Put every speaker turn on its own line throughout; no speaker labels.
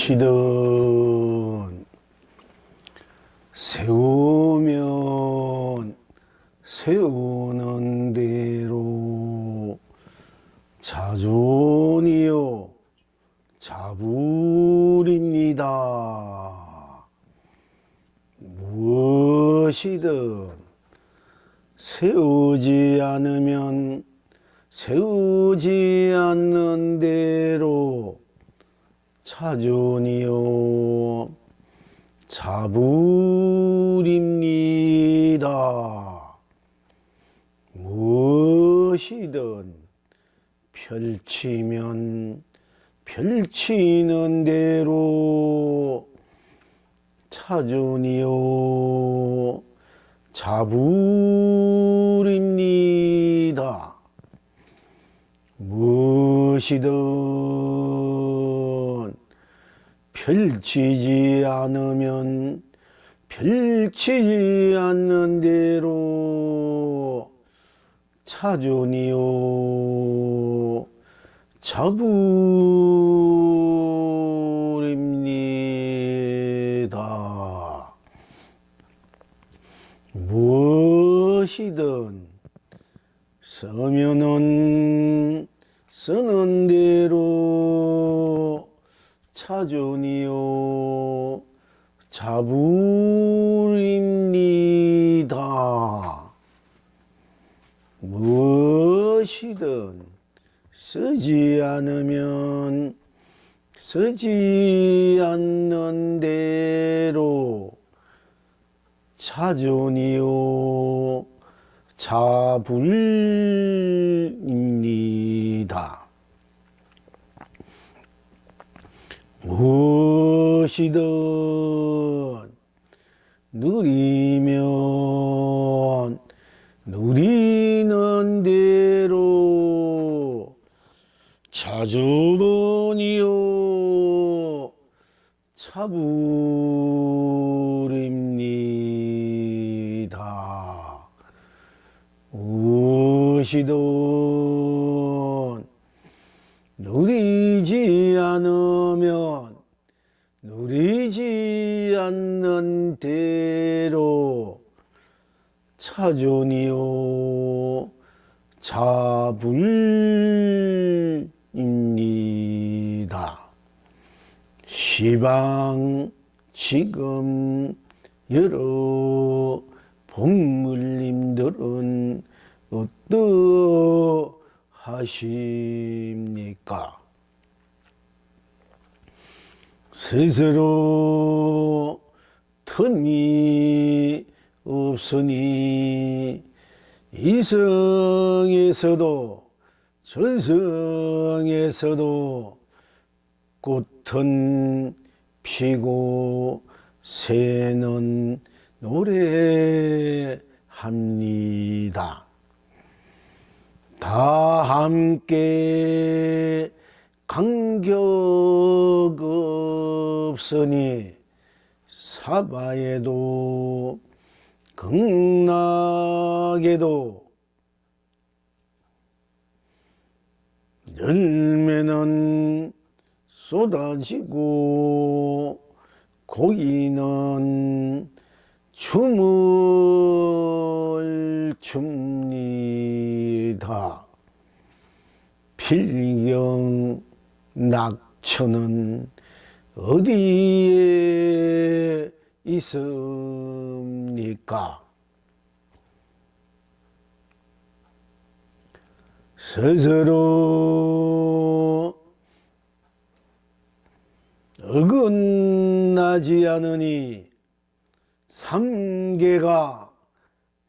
무엇이든 세우면 세우는 대로 자존이요 자불입니다. 무엇이든 세우지 않으면 세우지 않는 대로 자존이요 자불입니다. 무엇이든 펼치면 펼치는 대로 자존이요 자불입니다. 무엇이든 펼치지 않으면 펼치지 않는 대로 자존이요 자불입니다. 무엇이든 쓰면은 쓰는 대로 자존이요 자불입니다. 무엇이든 쓰지 않으면 쓰지 않는 대로 자존이요 자불입니다. 무엇이든 누리면 누리는 대로 자주번이요 자불입니다. 무엇이든 누리지 않으면 누리지 않는 대로 자존이요 자불입니다. 시방 지금 여러 복물님들은 어떠하십니까? 스스로 틈이 없으니 이성에서도 전성에서도 꽃은 피고 새는 노래합니다. 다 함께 간격 없으니 사바에도 극락에도 열매는 쏟아지고 고기는 춤을 춥니다. 필경 낙천은 어디에 있습니까? 스스로 어긋나지 않으니 삼계가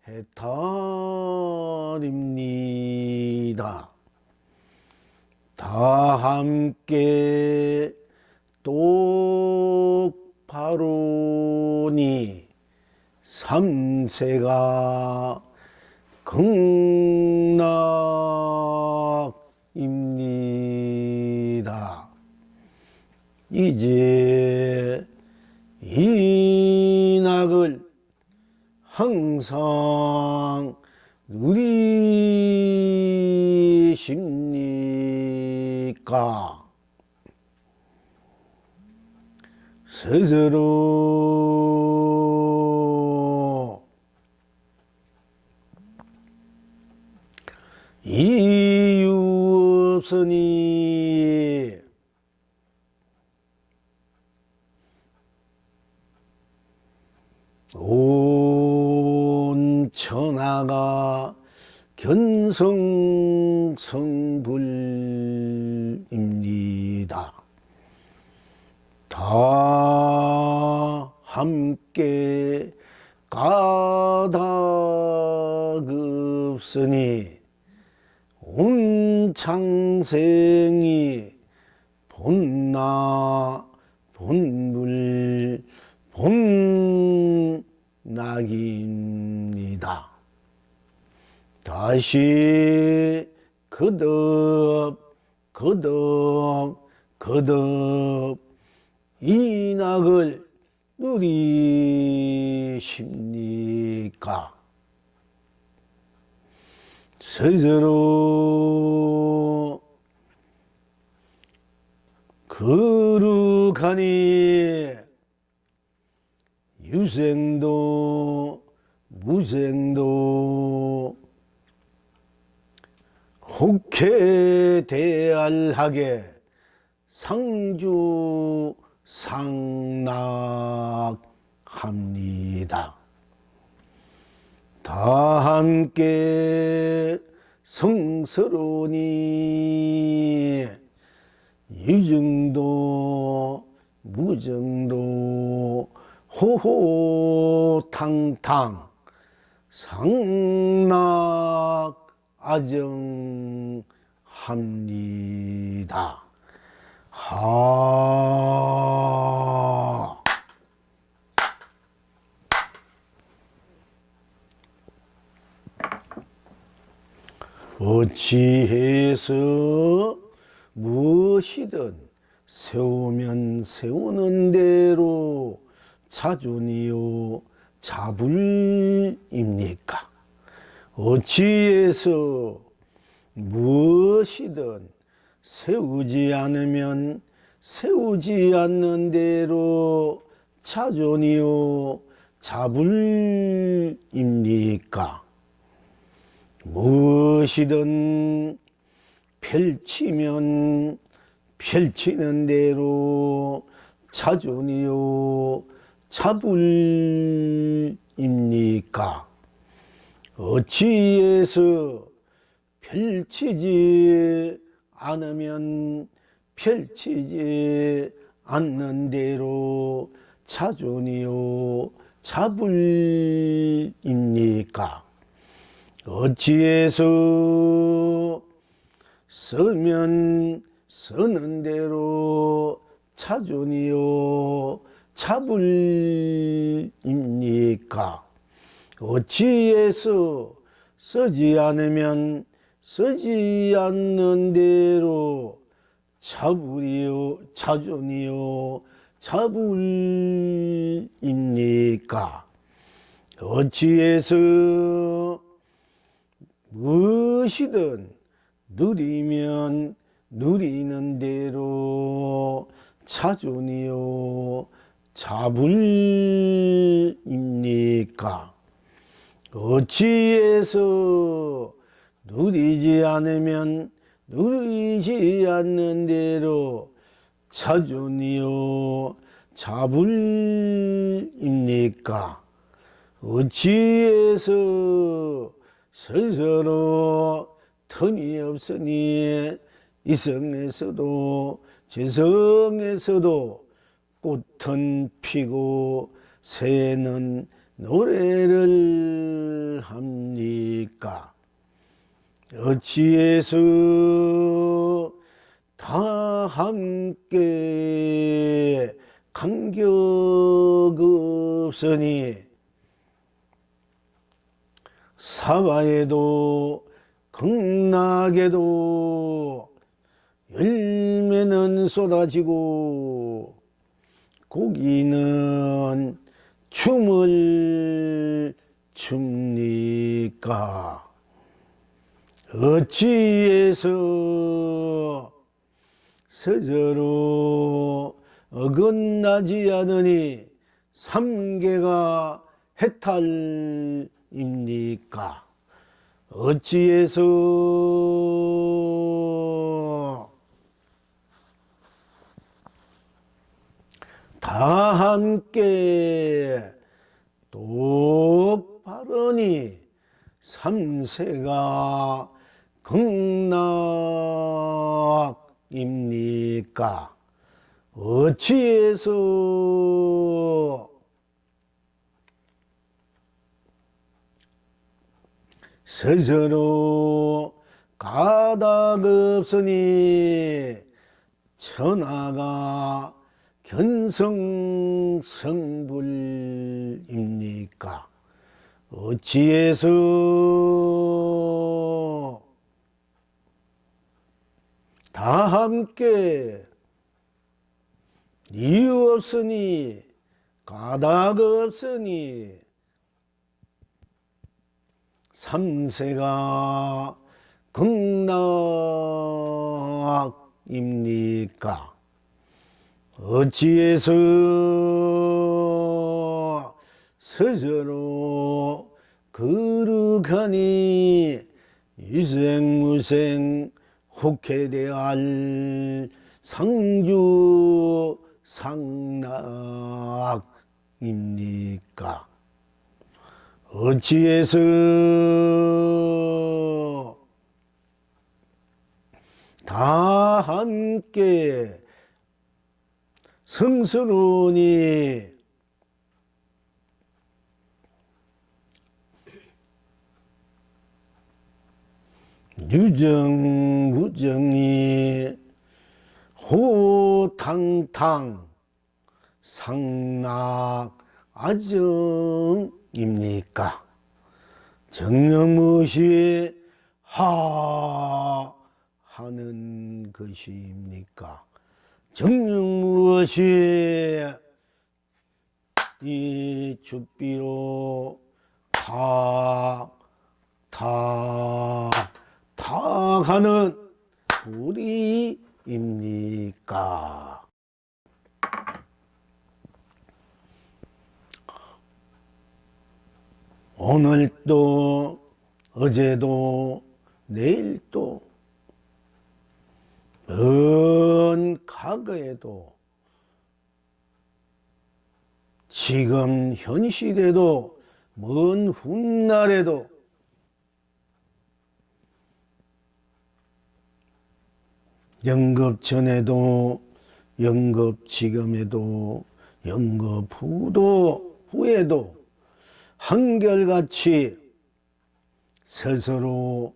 해탈입니다. 다 함께 똑바로니 삼세가 극락입니다. 이제 이 낙을 항상 누리십니까? 스스로 이유 없으니 온 천하가 견성성불입니다. 다 함께 까닭없으니 온 창생이 본나 본불 본낙입니다. 다시 거듭 이 낙을 누리십니까? 스스로 거룩하니 유생도 무생도 혹해대알하게 상주상락합니다. 다 함께 성스러우니 유증도 무증도 호호탕탕 상락아정합니다. 어찌해서 무엇이든 세우면 세우는 대로 자존이요 자불입니까? 어찌해서 무엇이든 세우지 않으면 세우지 않는 대로 자존이요 자불입니까? 무엇이든 펼치면 펼치는 대로 자존이요 자불입니까? 어찌해서 펼치지 않으면 펼치지 않는 대로 자존이요 자불입니까? 어찌해서 쓰면 쓰는 대로 자존이요 자불입니까? 어찌해서 쓰지 않으면 쓰지 않는 대로 자불이요 자존이요 자불입니까? 어찌해서 무엇이든 누리면 누리는 대로 자존이요 자불입니까? 어찌해서 누리지 않으면 누리지 않는 대로 자존이요 자불입니까? 어찌해서 스스로 틈이 없으니 이성에서도 지성에서도 꽃은 피고 새는 노래를 합니까? 어찌해서 다 함께 간격 없으니 사바에도 극락에도 열매는 쏟아지고 고기는 춤을 춥니까? 어찌해서 스스로 어긋나지 않으니 삼계가 해탈입니까? 어찌해서 다 함께 똑바르니 삼세가 극락입니까? 어찌해서 스스로 가닥없으니 천하가 견성성불입니까? 어찌해서 다 함께 이유 없으니 가닥 없으니 삼세가 극락입니까? 어찌해서 스스로 거룩하니 유생무생 혹해대할 상주 상락입니까? 어찌해서 다 함께 성스러우니 유정무정이 호탕탕 상락아정입니까? 정녕 무엇이 하는 것입니까? 정녕 무엇이 이 죽비로 다 가는 우리입니까? 오늘도 어제도 내일도 먼 과거에도 지금 현 시대도 먼 훗날에도 영겁 전에도 영겁 지금에도 영겁 후에도 한결같이 스스로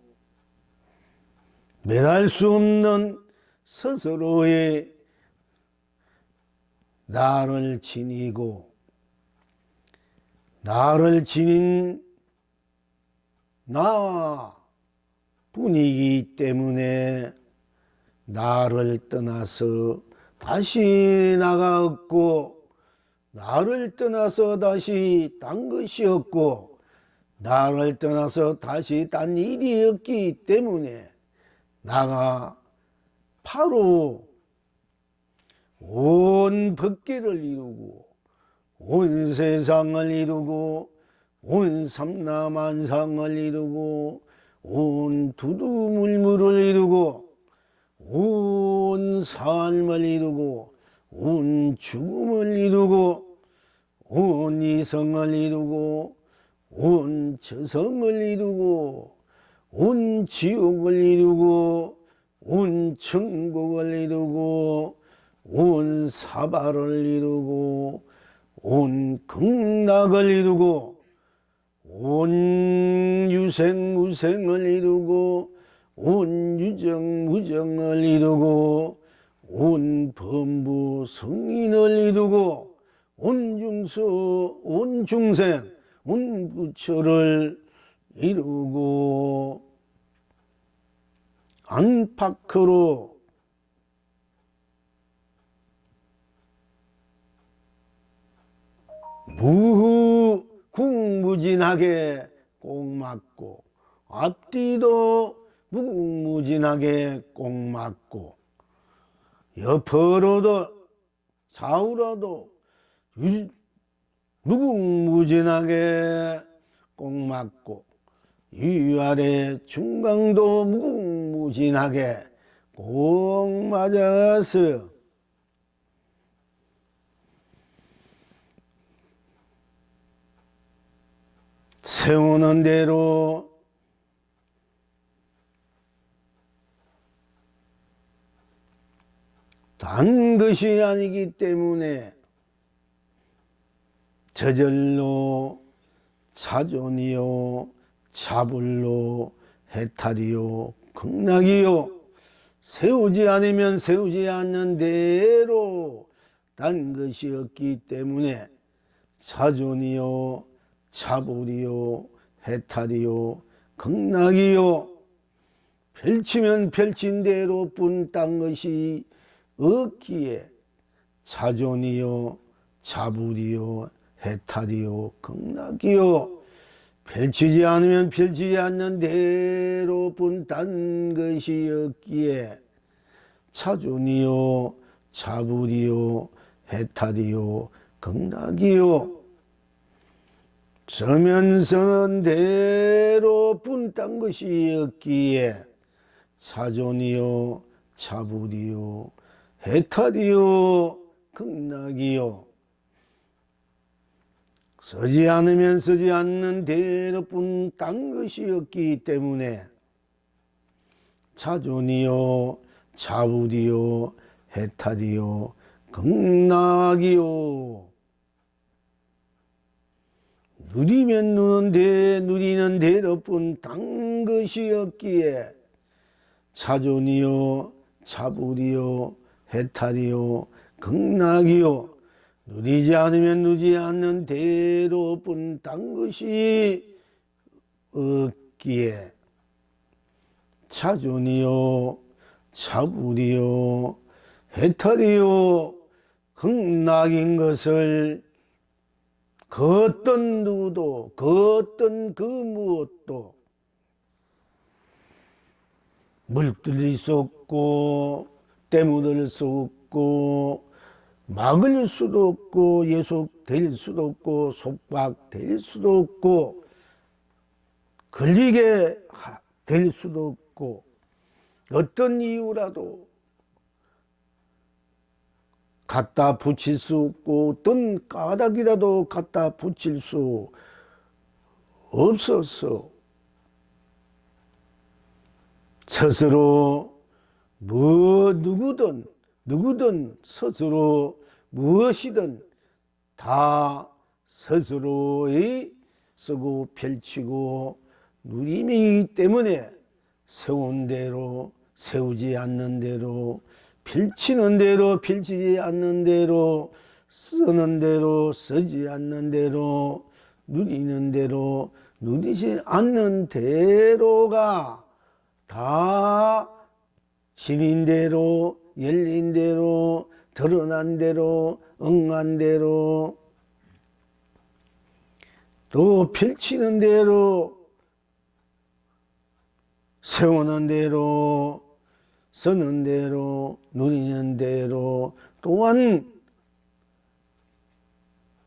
매할 수 없는 스스로의 나를 지니고 나를 지닌 나뿐이기 때문에 나를 떠나서 다시 나가 없고 나를 떠나서 다시 딴 것이 없고 나를 떠나서 다시 딴 일이 없기 때문에 나가 바로 온 법계를 이루고 온 세상을 이루고 온 삼라만상을 이루고 온 두두물물을 이루고 온 삶을 이루고 온 죽음을 이루고 온 이성을 이루고 온 저성을 이루고 온 지옥을 이루고 온 천국을 이루고 온 사바를 이루고 온 극락을 이루고 온 유생무생을 이루고 온 유정무정을 이루고 온 범부 성인을 이루고 온 중수 온 중생 온 부처를 이루고 안팎으로 무궁무진하게 꼭 맞고 앞뒤도 무궁무진하게 꼭 맞고 옆으로도 좌우라도 무궁무진하게 꼭 맞고 위아래 중강도 무궁무진하게 꼭 맞아서 세우는 대로 단 것이 아니기 때문에 저절로 자존이요 자불로 해탈이요 극락이요 세우지 않으면 세우지 않는 대로 단 것이 없기 때문에 자존이요 자불이요 해탈이요 극락이요 펼치면 펼친 대로 뿐 딴 것이 없기에 자존이요 자불이요 해탈이요 극락이요 펼치지 않으면 펼치지 않는 대로 뿐 딴 것이 없기에 자존이요 자불이요 해탈이요 극락이요 서면 서는 대로 뿐 딴 것이 없기에 자존이요 자불이요 해탈이요 극락이요 서지 않으면 서지 않는 대로뿐 딴 것이 없기 때문에 자존이요 자불이요 해탈이요 극락이요 누리면 누는데 누리는 대로뿐 딴 것이 없기에 자존이요 자불이요 해탈이요 극락이요 누리지 않으면 누리지 않는 대로뿐 딴 것이 없기에 자존이요 자불이요 해탈이요 극락인 것을 그 어떤 누구도 그 어떤 그 무엇도 물들일 수 없고 때묻을 수 없고 막을 수도 없고 예속될 수도 없고 속박될 수도 없고 걸리게 될 수도 없고 어떤 이유라도 갖다 붙일 수 없고 어떤 까닭이라도 갖다 붙일 수 없어서 스스로 누구든 스스로 무엇이든 다 스스로의 쓰고 펼치고 누림이기 때문에 세운 대로 세우지 않는 대로 펼치는 대로 펼치지 않는 대로 쓰는 대로 쓰지 않는 대로 누리는 대로 누리지 않는 대로가 다 지닌 대로 열린 대로 드러난 대로 응한 대로 또 펼치는 대로 세우는 대로 쓰는 대로 누리는 대로 또한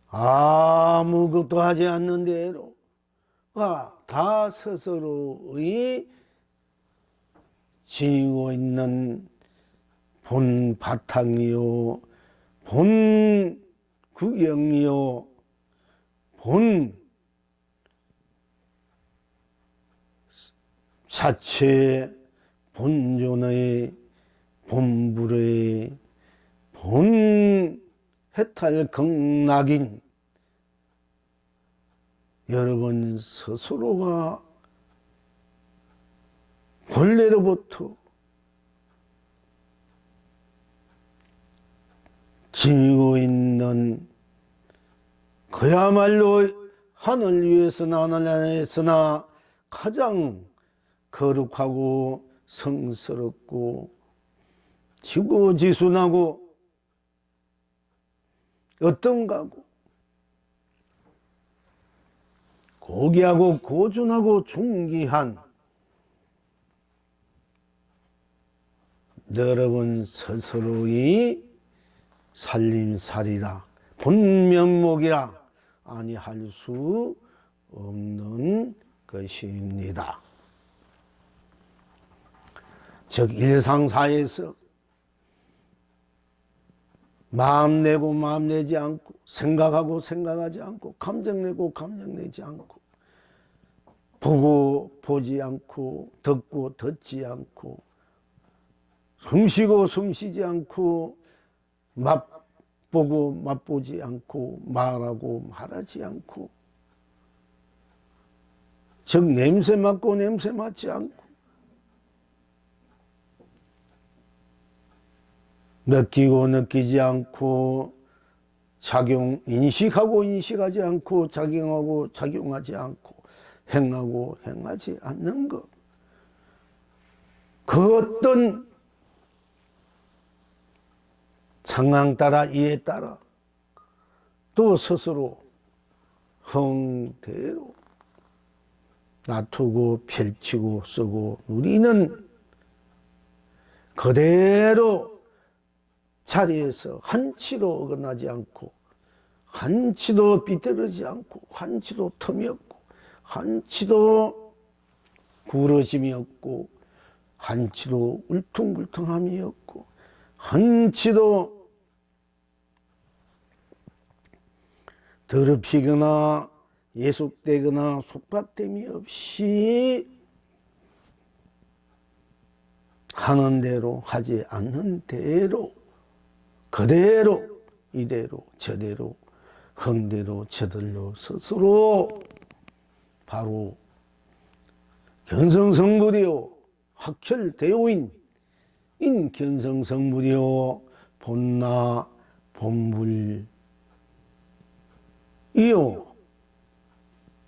아무것도 하지 않는 대로가 다 스스로의 지니고 있는 본 바탕이요 본 구경이요 본 자체 본존의 본불의 본 해탈 극락인 여러분 스스로가 본래로부터 지니고 있는 그야말로 하늘 위에서나 하늘 안에서나 가장 거룩하고 성스럽고 지고지순하고 어떤가고 고귀하고 고준하고 존귀한 여러분 스스로의 살림살이라 본면목이라 아니할 수 없는 것입니다. 즉 일상사에서 마음 내고 마음 내지 않고, 생각하고 생각하지 않고, 감정 내고 감정 내지 않고, 보고 보지 않고, 듣고 듣지 않고, 숨쉬고 숨쉬지 않고, 맛보고 맛보지 않고, 말하고 말하지 않고, 즉 냄새 맡고 냄새 맡지 않고, 느끼고 느끼지 않고, 인식하고 인식하지 않고, 작용하고 작용하지 않고, 행하고 행하지 않는 것. 그 어떤 상황 따라 이에 따라 또 스스로 형태로 놔두고 펼치고 쓰고 누리는 그대로 자리에서 한치도 어긋나지 않고, 한치도 삐뚤어지지 않고, 한치도 틈이 없고, 한치도 구러짐이 없고, 한치도 울퉁불퉁함이 없고, 한치도 더럽히거나 예속되거나 속박됨이 없이 하는 대로 하지 않는 대로 그대로 이대로 저대로 흥대로 저들로 스스로 바로 견성성불이요 확철대오인 견성성불이요 본나 본불이요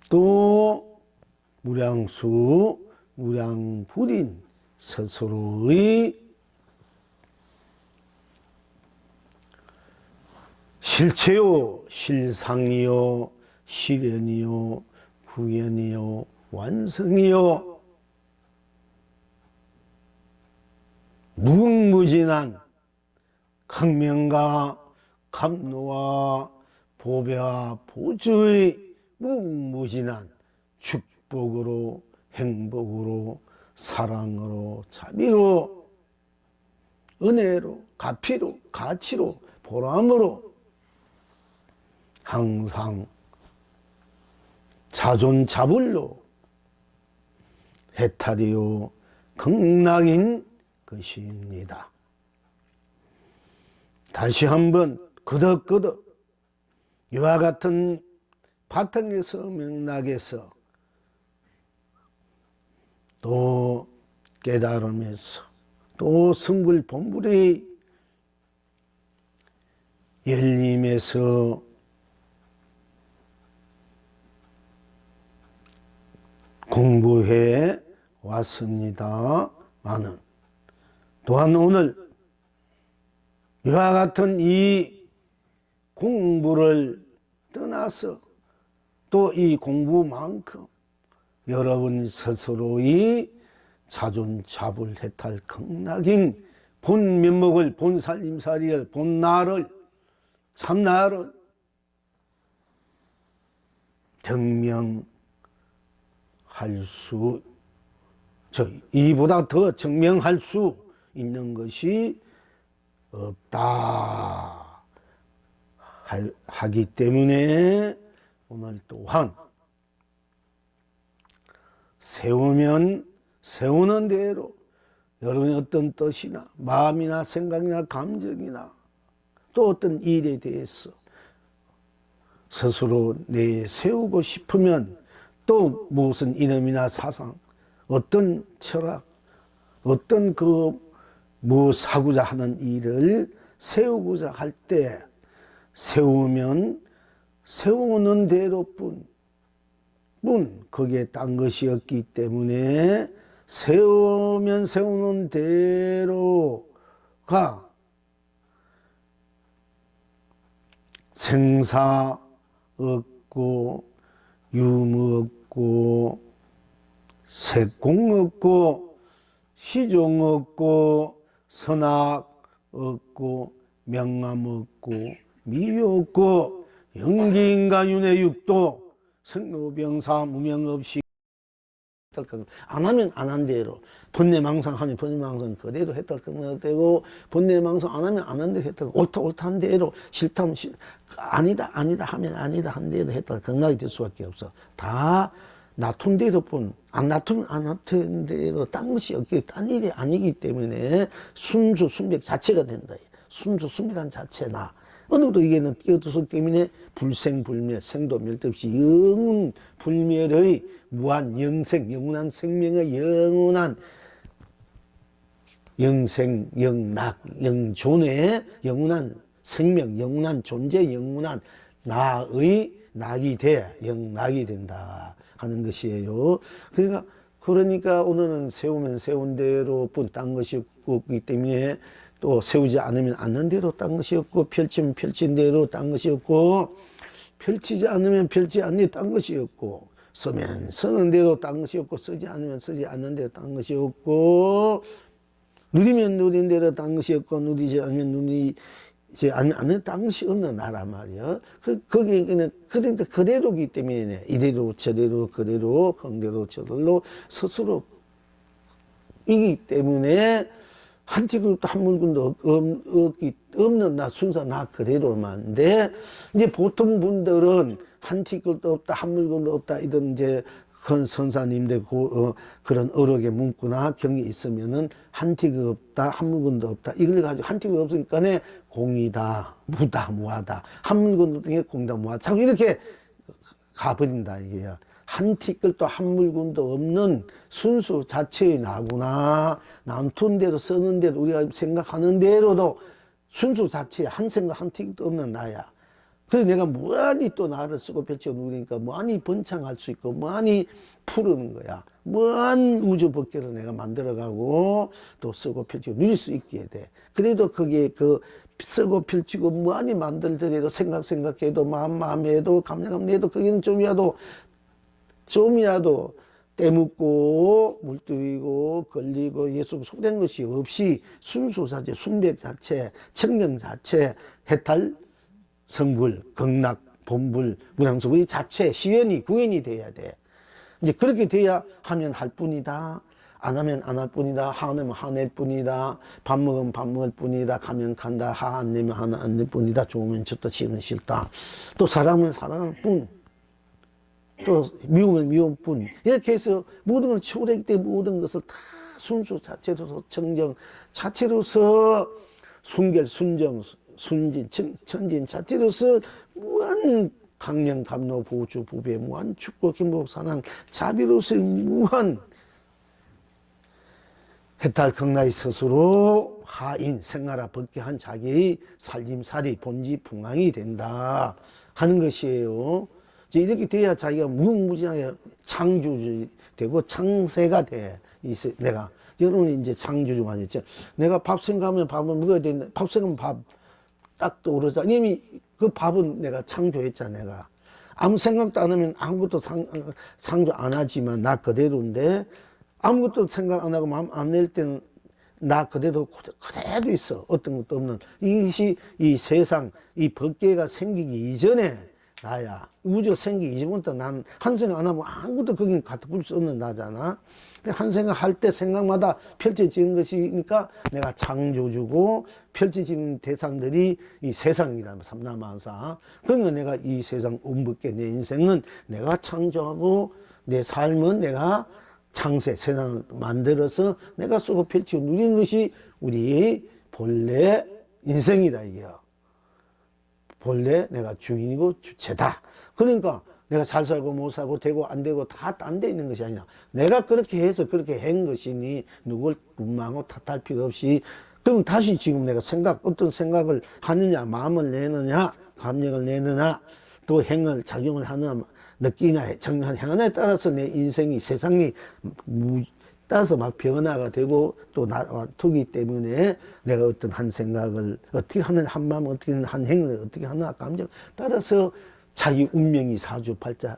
또 무량수 무량불인 스스로의 실체요 실상이요 실현이요 구현이요 완성이요 무궁무진한 강명과 감노와 보배와 보주의 무궁무진한 축복으로 행복으로 사랑으로 자비로 은혜로 가피로 가치로 보람으로 항상 자존자불로 해탈이요 극락인 것입니다. 다시 한번 그덕그덕 이와 같은 바탕에서 맥락에서 또 깨달음에서 또 성불 본불의 열림에서 공부해 왔습니다마는 또한 오늘 이와 같은 이 공부를 떠나서 또 이 공부만큼 여러분 스스로의 자존자불 해탈 극락인 본 면목을 본 살림살이를 본 나를 참나를 증명할 수 이보다 더 증명할 수 있는 것이 없다 하기 때문에 오늘 또한 세우면 세우는 대로 여러분의 어떤 뜻이나 마음이나 생각이나 감정이나 또 어떤 일에 대해서 스스로 내세우고 싶으면 또 무슨 이념이나 사상, 어떤 철학, 어떤 무엇하고자 하는 일을 세우고자 할 때 세우면 세우는 대로뿐 거기에 딴 것이 없기 때문에 세우면 세우는 대로가 생사 없고 유무 없고 색공 없고 시종 없고 선악 없고 명암 없고 미묘 없고 영기인간윤회 육도 생로병사 무명 없이 안 하면 안 한 대로 번뇌망상 하면 번뇌망상 그대로 했다 끝나되고 번뇌망상 안 하면 안 한 대로 했다 옳다 한 대로 싫다면 아니다 하면 아니다 한 대로 했다 건강이 될 수밖에 없어. 다 놔둔 대로뿐 안 놔두면 안 놔둔 대로 딴 것이 없기 딴 일이 아니기 때문에 순수 순백 자체가 된다. 순수 순백한 자체나 어느 것도 이게는 뛰어들었기 때문에 불생불멸 생도 멸도 없이 영원 불멸의 무한 영생 영원한 생명의 영원한 영생 영락 영존의 영원한 생명 영원한 존재 영원한 나의 낙이 돼 영락이 된다 하는 것이에요. 그러니까 오늘은 세우면 세운 대로 뿐 딴 것이 없기 때문에 또 세우지 않으면 않는 대로 딴 것이 없고 펼치면 펼친 대로 딴 것이 없고 펼치지 않으면 펼치지 않는 대로 딴 것이 없고 쓰면 쓰는 대로 딴 것이 없고 쓰지 않으면 쓰지 않는 대로 딴 것이 없고 누리면 누린 대로 딴 것이 없고 누리지 않으면 누리지 않는 딴 것이 없는 나라 말이야. 거기에는 그러니까 그대로기 때문에 이대로 저대로 그대로 흥대로 저대로 스스로 이기 때문에 한 티끌도 한 물건도 없는 나 순서 나 그대로만데 이제 보통 분들은 한 티끌도 없다 한 물건도 없다 이런 이제 큰 선사님들 그런 어록의 문구나 경이 있으면은 한 티끌 없다 한 물건도 없다 이걸 가지고 한 티끌 없으니까네 공이다 무다 무하다 한 물건도 없으니까 공이다 무하다 자꾸 이렇게 가버린다 이게요. 한 티끌도 한 물건도 없는 순수 자체의 나구나. 남툰 대로 쓰는 대로 우리가 생각하는 대로도 순수 자체에 한 생각 한 티끌도 없는 나야. 그래서 내가 무한히 또 나를 쓰고 펼쳐 누리니까 무한히 번창할 수 있고 무한히 푸르는 거야. 무한 우주 법계를 내가 만들어가고 또 쓰고 펼치고 누릴 수 있게 돼. 그래도 그게 쓰고 펼치고 무한히 만들더라도 생각해도 마음해도 감정해도 그게는 좀이라도 때묻고 물뜨이고 걸리고 예수 속된 것이 없이 순수 자체, 순백 자체, 청정 자체, 해탈, 성불, 극락, 본불, 무량수의 자체, 시연이 구현이 돼야 돼. 이제 그렇게 돼야 하면 할 뿐이다. 안 하면 안 할 뿐이다. 화내면 화낼 뿐이다. 밥 먹으면 밥 먹을 뿐이다. 가면 간다. 화 안 내면 화 안 낼 뿐이다. 좋으면 좋다. 싫으면 싫다. 또 사랑은 사랑할 뿐. 또 미움은 미움 뿐. 이렇게 해서 모든 걸 초래하기 때문에 모든 것을 다 순수 자체로서 청정 자체로서 순결 순정 순진 천진 자체로서 무한 강령 감로 보주 부배 무한 축복 행복 사랑 자비로서의 무한 해탈 극락의 스스로 하인 생활화 벗게한 자기의 살림살이 본지 풍랑이 된다 하는 것이에요. 이렇게 돼야 자기가 무궁무진하게 창조주 되고 창세가 돼. 내가 여러분이 이제 창조 중 아니죠. 내가 밥 생각하면 밥을 먹어야 되는데 밥 생각하면 밥 딱 떠오르자. 이미 그 밥은 내가 창조했잖아. 내가 아무 생각도 안 하면 아무것도 창조 안 하지만 나 그대로인데 아무것도 생각 안 하고 마음 안 낼 때는 나 그대로 있어. 어떤 것도 없는 이것이 이 세상 이 법계가 생기기 이전에 나야. 우주가 생기기 이전부터 난 한 생각 안 하면 아무것도 거긴 갖다 붙일 수 없는 나잖아. 한 생각 할 때 생각마다 펼쳐지는 것이니까 내가 창조주고 펼쳐지는 대상들이 이 세상이라면 삼라만사. 그러니까 내가 이 세상 운법계 내 인생은 내가 창조하고 내 삶은 내가 창세 세상을 만들어서 내가 쓰고 펼치고 누리는 것이 우리 본래 인생이다 이게요. 본래 내가 주인이고 주체다. 그러니까 내가 잘 살고 못 살고 되고 안 되고 다 딴 데 있는 것이 아니라 내가 그렇게 해서 그렇게 한 것이니 누굴 분망하고 탓할 필요 없이 그럼 다시 지금 내가 어떤 생각을 하느냐 마음을 내느냐 감정을 내느냐 또 행을 작용을 하느냐 느끼냐 정한 행하냐에 따라서 내 인생이 세상이 따라서 막 변화가 되고 또 놔두기 때문에 내가 어떤 한 생각을 어떻게 하는 한 마음 어떻게 하는 한 행을 어떻게 하나 감정 따라서 자기 운명이 사주팔자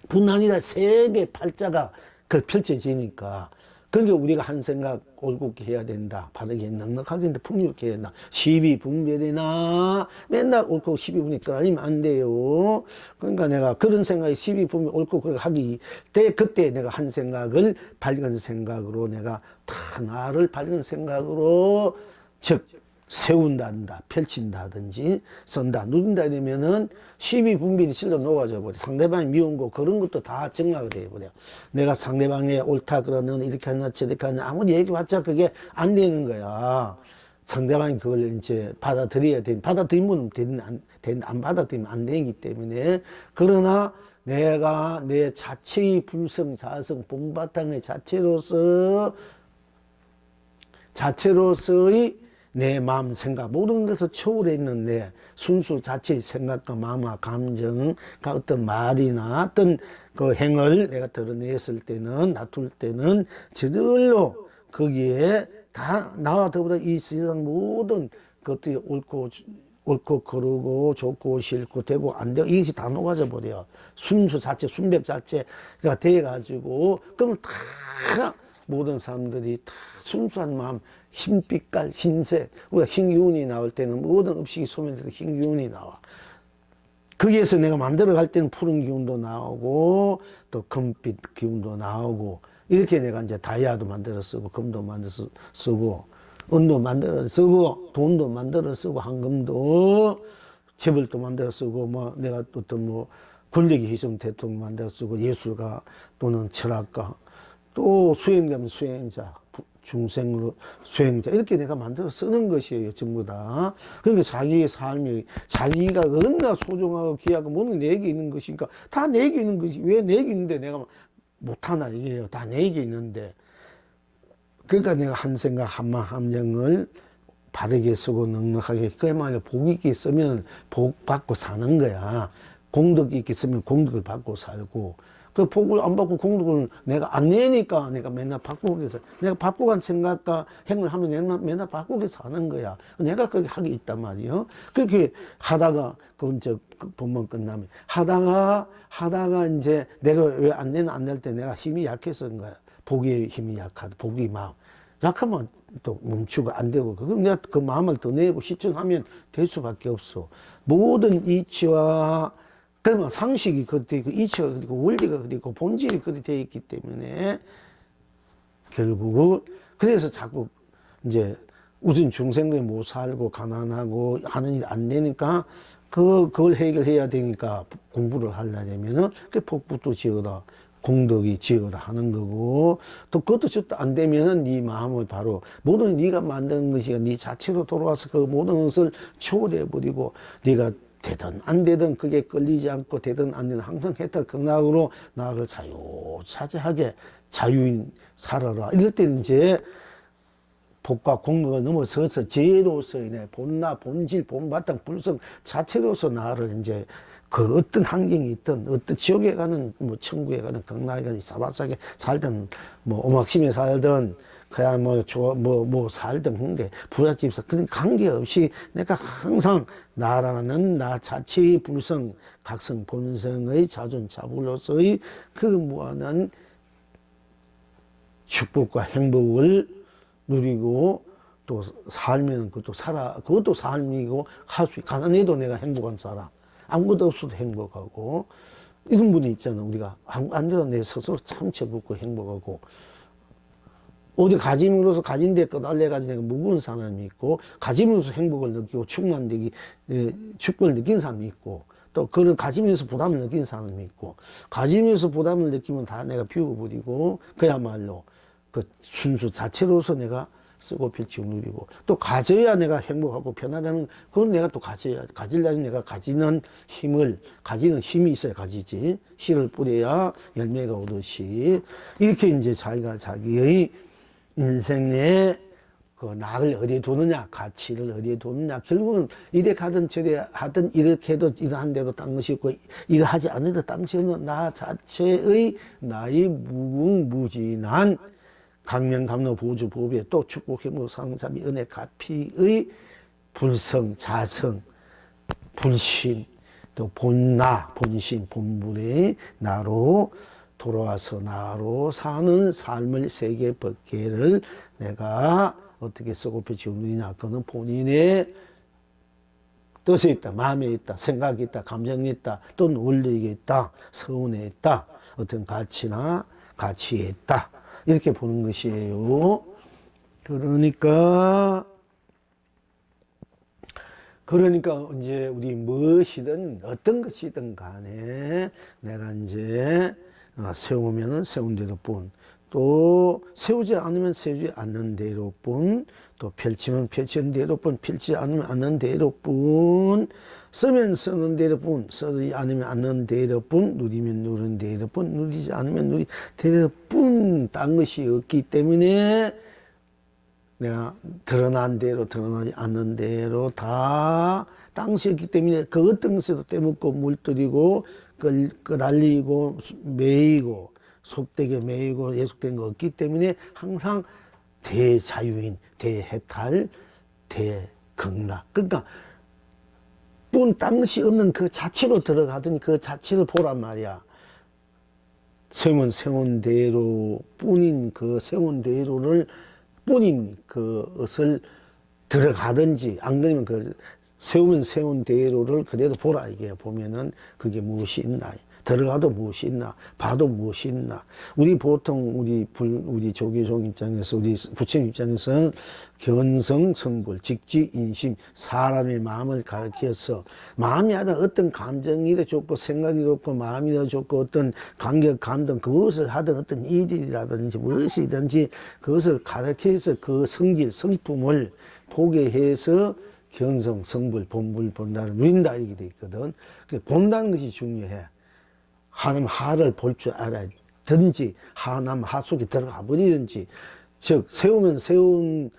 뿐 아니라 세계 팔자가 펼쳐지니까 그러니까 우리가 한 생각 올곧게 해야 된다. 바르게 넉넉하게 풍요롭게 해야 된다. 시비 분별이나 맨날 옳고 시비 분별 끊어지면 안 돼요. 그러니까 내가 그런 생각이 시비 분별 옳고 그렇게 하기 때 그때 내가 한 생각을 밝은 생각으로 내가 다 나를 밝은 생각으로 즉 세운단다, 펼친다든지 쓴다, 누린다 이러면은 시비 분별이 실로 녹아져 버려. 상대방이 미운 거 그런 것도 다 정화가 돼 버려. 내가 상대방이 옳다 그러는 이렇게 하냐 저렇게 하냐 아무리 얘기해봤자 그게 안 되는 거야. 상대방이 그걸 이제 받아들여야 돼. 받아들이면 되는 안 받아들이면 안 되기 때문에 그러나 내가 내 자체의 불성 자성 본바탕의 자체로서의 내 마음 생각 모든 것을 초월해 있는 내 순수 자체의 생각과 마음과 감정과 어떤 말이나 어떤 그 행을 내가 드러냈을 때는 다툴 때는 저절로 거기에 다 나와 더불어 이 세상 모든 것들이 옳고 그르고 좋고 싫고 되고 안 되고 이것이 다 녹아져 버려. 순수 자체 순백 자체가 돼 가지고 그럼 다 모든 사람들이 다 순수한 마음 흰빛깔 흰색 우리가 흰 기운이 나올 때는 모든 음식이 소멸돼서 흰 기운이 나와. 거기에서 내가 만들어 갈 때는 푸른 기운도 나오고 또 금빛 기운도 나오고 이렇게 내가 이제 다이아도 만들어 쓰고 금도 만들어 쓰고 은도 만들어 쓰고 돈도 만들어 쓰고 황금도 재벌도 만들어 쓰고 뭐 내가 어떤 뭐 권력이 희생 대통령 만들어 쓰고 예술가 또는 철학가 또 수행자면 수행자 중생으로 수행자 이렇게 내가 만들어 쓰는 것이에요 전부 다. 그러니까 자기의 삶이 자기가 얼마나 소중하고 귀하고 뭐는 내게 있는 것이니까 다 내게 있는 것이 왜 내게 있는데 내가 못하나 이게요. 다 내게 있는데 그러니까 내가 한 생각 한마 함정을 바르게 쓰고 넉넉하게 그야말로 복 있게 쓰면 복 받고 사는 거야. 공덕 있게 쓰면 공덕을 받고 살고 그 복을 안 받고 공덕을 내가 안 내니까 내가 맨날 바꾸게 해서 내가 받고 간 생각과 행을 하면 내가 맨날 바꾸게 사는 거야. 내가 그렇게 하게 있단 말이에요. 그렇게 하다가 그건 이제 본문 끝나면 하다가 이제 내가 왜 안 내나 안 낼 때 내가 힘이 약해서 그런 거야. 복의 힘이 약하다. 복의 마음. 약하면 또 멈추고 안 되고 그럼 내가 그 마음을 더 내고 실천하면 될 수밖에 없어. 모든 이치와 그러면 상식이 그렇게 있고 이치가 그렇게 있고 원리가 그렇게 있고 본질이 그렇게 되어 있기 때문에 결국 그래서 자꾸 이제 우선 중생들이 못 살고 가난하고 하는 일 안 되니까 그걸 해결해야 되니까 공부를 하려면은 그 복부도 지어라 공덕이 지어라 하는 거고 또 그것도 저도 안 되면은 네 마음을 바로 모든 네가 만든 것이 네 자체로 돌아와서 그 모든 것을 초월해 버리고 네가 되든 안 되든 그게 끌리지 않고 되든 안 되든 항상 혜택 극락으로 나를 자유자재하게 자유인 살아라. 이럴 때는 이제 복과 공덕을 넘어서서 죄로서의 본나 본질 본바탕 불성 자체로서 나를 이제 그 어떤 환경이 있든 어떤 지옥에 가는 뭐 천국에 가는 극락에 가는 사바삭에 살든 뭐 오막심에 살든 그냥 뭐 살든 근데 부잣집에서 그런 관계없이 내가 항상 나라는 나 자체의 불성 각성 본성의 자존자불로서의 그 무한한 축복과 행복을 누리고 또 살면 그것도 삶이고 할 수 가난해도 내가 행복한 사람 아무것도 없어도 행복하고 이런 분이 있잖아. 우리가 안 돼도 내 스스로 참 즐겁고 행복하고 어디 가짐으로써 가진 데 끝달래가지고 내가 무거운 사람이 있고 가짐으로써 행복을 느끼고 축복을 느낀 사람이 있고 또 그런 가짐에서 부담을 느낀 사람이 있고 가짐에서 부담을 느끼면 다 내가 비워버리고 그야말로 그 순수 자체로서 내가 쓰고 펼치고 누리고 또 가져야 내가 행복하고 편하다는 그건 내가 또 가지려면 내가 가지는 힘이 있어야 가지지 씨를 뿌려야 열매가 오듯이 이렇게 이제 자기가 자기의 인생에 그 낙을 어디에 두느냐 가치를 어디에 두느냐 결국은 이래 가든 저래 하든 이렇게 해도 이러한 대로 딴 것이 있고 이래 하지 않아도 딴 것이 없는 나 자체의 나의 무궁무진한 강명감로 보주 보배 또 축복 행복 상삼이 은혜 가피의 불성 자성 불신 또 본나 본신 본불의 나로 돌아와서 나로 사는 삶을 세계 법계를 내가 어떻게 쓰고 펼치고 누리냐. 그거는 본인의 뜻에 있다, 마음에 있다, 생각이 있다, 감정이 있다, 또는 원리에 있다, 서운에 있다, 어떤 가치나 가치에 있다. 이렇게 보는 것이에요. 그러니까 이제 우리 무엇이든 어떤 것이든 간에 내가 이제 세우면은 세운 대로뿐, 또 세우지 않으면 세우지 않는 대로뿐, 또 펼치면 펼치는 대로뿐, 펼치지 않으면 않는 대로뿐, 쓰면 쓰는 대로뿐, 쓰지 않으면 않는 대로뿐, 누리면 누리는 대로뿐, 누리지 않으면 누리 대로뿐, 딴 것이 없기 때문에 내가 드러난 대로 드러나지 않는 대로 다 땅시였기 때문에 그 어떤 것에도 떼먹고 물들이고 끌알리고 매이고 속되게 매이고 예속된 거 없기 때문에 항상 대자유인, 대해탈, 대극락. 그러니까 뿐 땅시 없는 그 자체로 들어가더니 그 자체를 보란 말이야. 세운 세운 대로 뿐인 그 세운 대로를 뿐인 그것을 들어가든지 안 그러면 그 세우면 세운 대로를 그대로 보라. 이게 보면은 그게 무엇이 있나, 들어가도 무엇이 있나, 봐도 무엇이 있나. 우리 보통 우리 조계종 입장에서, 우리 부처님 입장에서는 견성 성불 직지 인심, 사람의 마음을 가르쳐서 마음이 하든 어떤 감정이라 좋고 생각이 좋고 마음이라 좋고 어떤 감격 감동 그것을 하든 어떤 일이라든지 무엇이든지 그것을 가르쳐서 그 성질 성품을 보게 해서 견성 성불 본불 본다를 누린다 이렇게 돼 있거든. 본다는 것이 중요해. 하나님 하를 볼 줄 알아야든지 하남 하 속에 들어가 버리든지, 즉 세우면 세운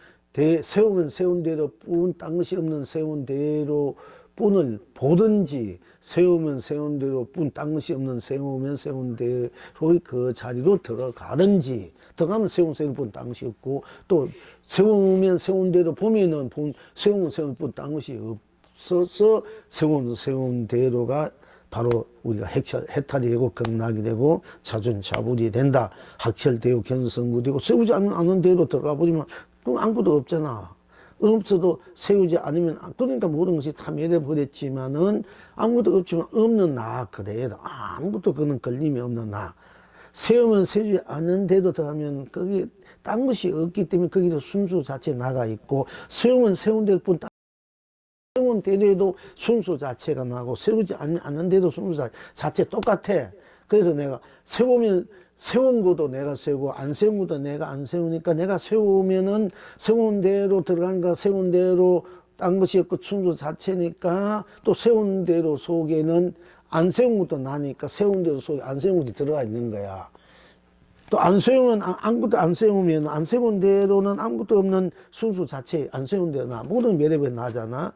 대로 뿐 딴 것이 없는 세운 대로 뿐을 보든지, 세우면 세운 대로 뿐 딴 것이 없는 세우면 세운 대로의 그 자리로 들어가든지, 들어가면 세운 뿐 딴 것이 없고, 또 세우면 세운 대로 보면은 세우면 세운 뿐 딴 것이 없어서 세운 대로가 바로 우리가 해탈이 되고 극락이 되고 자존자불이 된다. 학철되고 견성구되고, 세우지 않는 대로 들어가 버리면 아무것도 없잖아. 없어도 세우지 않으면, 그러니까 모든 것이 다 멸해버렸지만은 아무것도 없지만 없는 나 그대로 아무것도 그는 걸림이 없는 나. 세우면 세우지 않는 대로 들어가면 거기 딴 것이 없기 때문에 거기도 순수 자체 나가 있고, 세우면 세운 대로 뿐 세운 대로에도 순수 자체가 나고 세우지 않는 데도 순수 자체 똑같아. 그래서 내가 세운 것도 내가 세우고 안 세운 것도 내가 안 세우니까, 내가 세우면은 세운 대로 들어간가 세운 대로 딴 것이 없고 순수 자체니까, 또 세운 대로 속에는 안 세운 것도 나니까 세운 대로 속에 안 세운 것이 들어가 있는 거야. 또 안 세우면 아무것도 안 세우면 안 세운 대로는 아무것도 없는 순수 자체 안 세운 대로 나 모든 매력이 나잖아.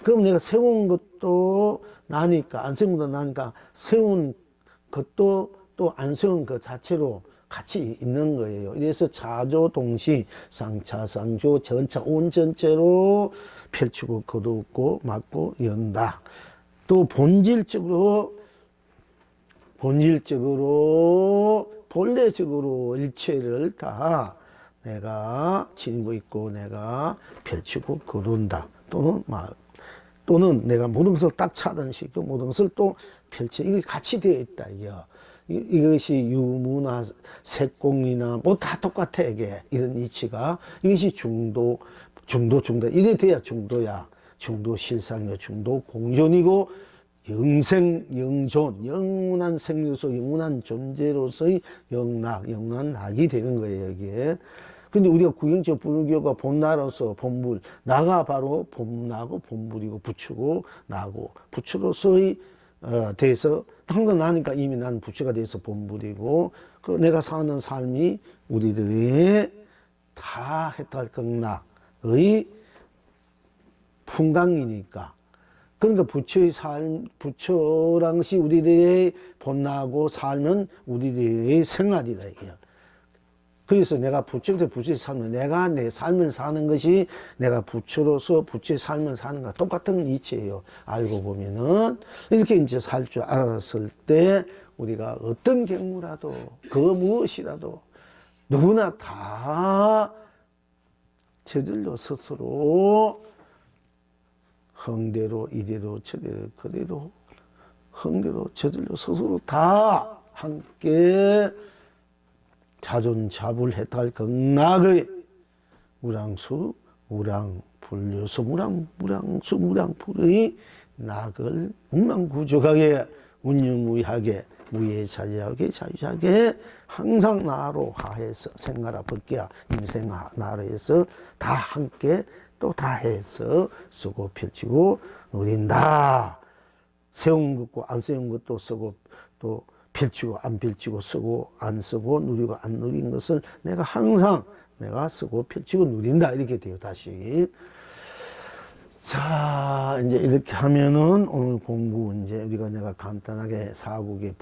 그럼 내가 세운 것도 나니까 안 세운 것도 나니까 세운 것도 또 안 세운 그 자체로 같이 있는 거예요. 이래서 차조동시 상차상조 전차 온 전체로 펼치고 거두고 막고 연다. 또 본질적으로 본래적으로 일체를 다 내가 지니고 있고 내가 펼치고 거둔다. 또는 내가 모든 것을 딱 차단시키고 모든 것을 또 펼쳐, 이게 같이 되어 있다. 이것이 유무나 색공이나 뭐 다 똑같아. 이게 이런 이치가, 이것이 중도 이래 돼야 중도야. 중도 실상이요, 중도 공존이고 영생 영존, 영원한 생로서 영원한 존재로서의 영원한 낙이 되는 거예요, 이게. 근데 우리가 구경적 불교가 본나로서 본불, 나가 바로 본나고 본불이고 부처고 나고, 부처로서의 돼서 항상 나니까 이미 난 부처가 돼서 본불이고, 그 내가 사는 삶이 우리들의 다 해탈 극락의 풍광이니까. 그러니까 부처의 삶, 부처란 것이 우리들의 본나고 삶은 우리들의 생활이다, 이게요. 그래서 내가 부처의 삶을, 내가 내 삶을 사는 것이 내가 부처로서 부처의 삶을 사는 것과 똑같은 이치예요. 알고 보면은. 이렇게 이제 살 줄 알았을 때 우리가 어떤 경우라도 그 무엇이라도 누구나 다 저절로 스스로 흥대로 이대로 저대로 그대로 흥대로 저절로 스스로 다 함께 자존자불해탈 극락의 무량수 무량불효수 무량수 무량불의 낙을 무망구족하게 운영무의하게 무예자유하게 자유하게 항상 나로 하해서 생하라 벗기야 임생하 나로 해서 다 함께 또 다 해서 쓰고 펼치고 누린다. 세운 것고 안 세운 것도 쓰고 또 펼치고 안 펼치고 쓰고 안 쓰고 누리고 안 누린 것을 내가 항상 내가 쓰고 펼치고 누린다. 이렇게 돼요. 다시. 자, 이제 이렇게 하면은 오늘 공부 이제 우리가 내가 간단하게 사국에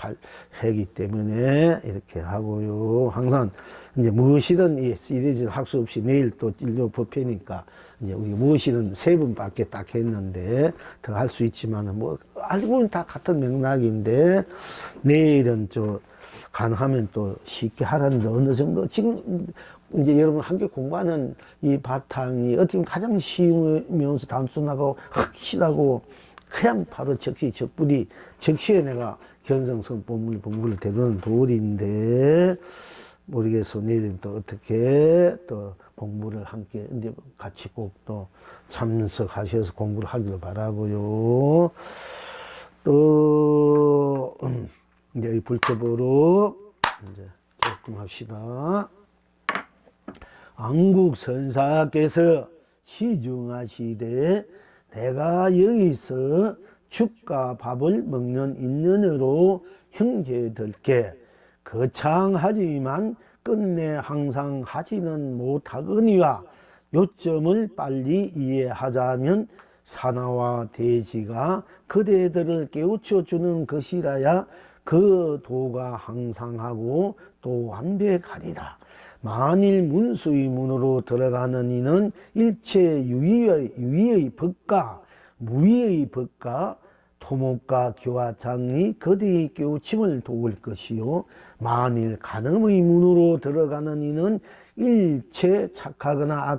했기 때문에 이렇게 하고요. 항상 이제 무엇이든 이래질 학수 없이 내일 또 진료 법회니까 이제 우리 무엇이든 3번밖에 딱 했는데 더 할 수 있지만은 뭐 알고 보면 다 같은 맥락인데 내일은 저 가능하면 또 쉽게 하라는데 어느 정도 지금 이제 여러분 함께 공부하는 이 바탕이 어떻게 보면 가장 쉬우면서 단순하고 확실하고 그냥 바로 적시에 내가 견성성 본물을 대두는 도리인데 모르겠어. 내일은 또 어떻게 또 공부를 함께 이제 같이 꼭 또 참석하셔서 공부를 하기를 바라고요. 또 이제 불법으로 이제 조금 합시다. 안국선사께서 시중하시되 내가 여기서 죽과 밥을 먹는 인연으로 형제들께 거창하지만 끝내 항상 하지는 못하거니와 요점을 빨리 이해하자면 사나와 대지가 그대들을 깨우쳐 주는 것이라야 그 도가 항상하고 또 완벽하리라. 만일 문수의 문으로 들어가는 이는 일체 유의의 법과 무의의 법과 토목과 교화장이 그대의 깨우침을 도울 것이요 만일 간음의 문으로 들어가는 이는 일체 착하거나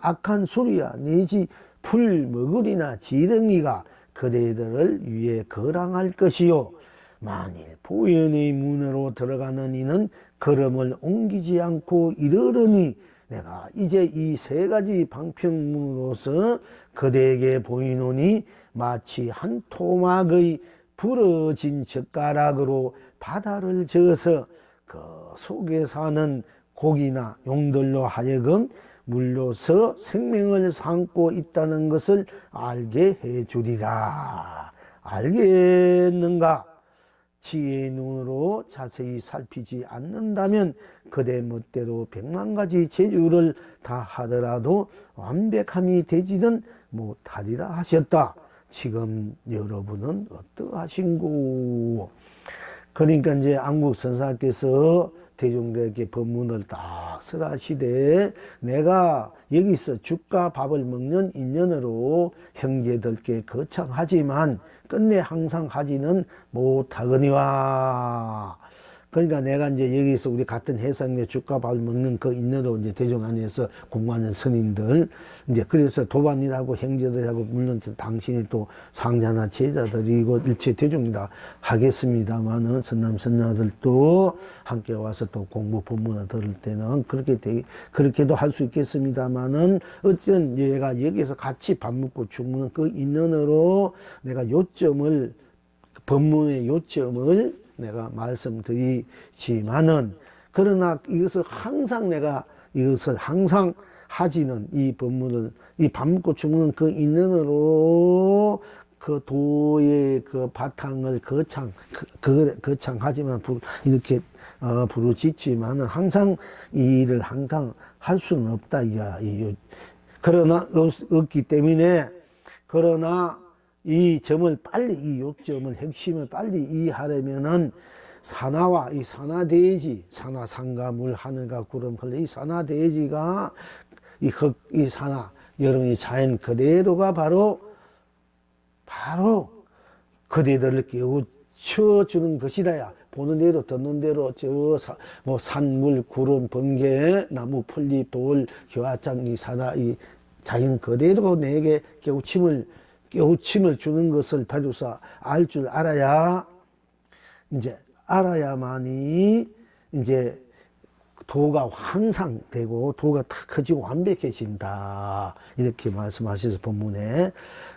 악한 소리야 내지 풀먹으리나 지렁이가 그대들을 위해 거랑할 것이요 만일 보현의 문으로 들어가는 이는 걸음을 옮기지 않고 이르르니 내가 이제 이 3가지 방평문으로서 그대에게 보이노니 마치 한 토막의 부러진 젓가락으로 바다를 저어서 그 속에 사는 고기나 용들로 하여금 물로서 생명을 삼고 있다는 것을 알게 해주리라. 알겠는가? 지혜의 눈으로 자세히 살피지 않는다면 그대 멋대로 100만 가지 재주를 다 하더라도 완벽함이 되지는 못하리라 하셨다. 지금 여러분은 어떠하신고? 그러니까 이제 안국선사께서 대중들에게 법문을 딱 설하시되 내가 여기서 죽과 밥을 먹는 인연으로 형제들께 거창하지만 끝내 항상 하지는 못하거니와. 그러니까 내가 이제 여기서 우리 같은 해상에 죽과 밥을 먹는 그 인연으로 이제 대중 안에서 공부하는 스님들 이제 그래서 도반이라고 형제들하고 물론 당신이 또 상자나 제자들이고 일체 대중이다 하겠습니다만은 선남선녀들도 함께 와서 또 공부 법문을 들을 때는 그렇게도 할 수 있겠습니다만은 어쨌든 얘가 여기서 같이 밥 먹고 죽는 그 인연으로 내가 요점을 법문의 요점을 내가 말씀드리지만은 그러나 이것을 항상 하지는 이 법문을 이 밥 먹고 죽는 그 인연으로 그 도의 그 바탕을 거창하지만 이렇게 부르짖지만은 항상 이 일을 항상 할 수는 없다 그러나 없기 때문에 그러나 이 점을 빨리 이 요점을 핵심을 빨리 이해하려면은 산하와 이 산하대지 산하 상가물 하늘과 구름 흘러 이 산하대지가 이 산하 여름의 자연 그대로가 바로 그대들을 쉬어주는 것이다야. 보는 대로 듣는 대로 뭐 산물, 구름, 번개, 나무, 풀잎, 돌, 겨화장, 이 사다, 이 자연 그대로 내게 깨우침을 주는 것을 비로소 알 줄 알아야, 이제 알아야만이 이제 도가 향상되고 도가 탁 커지고 완벽해진다. 이렇게 말씀하셔서 본문에.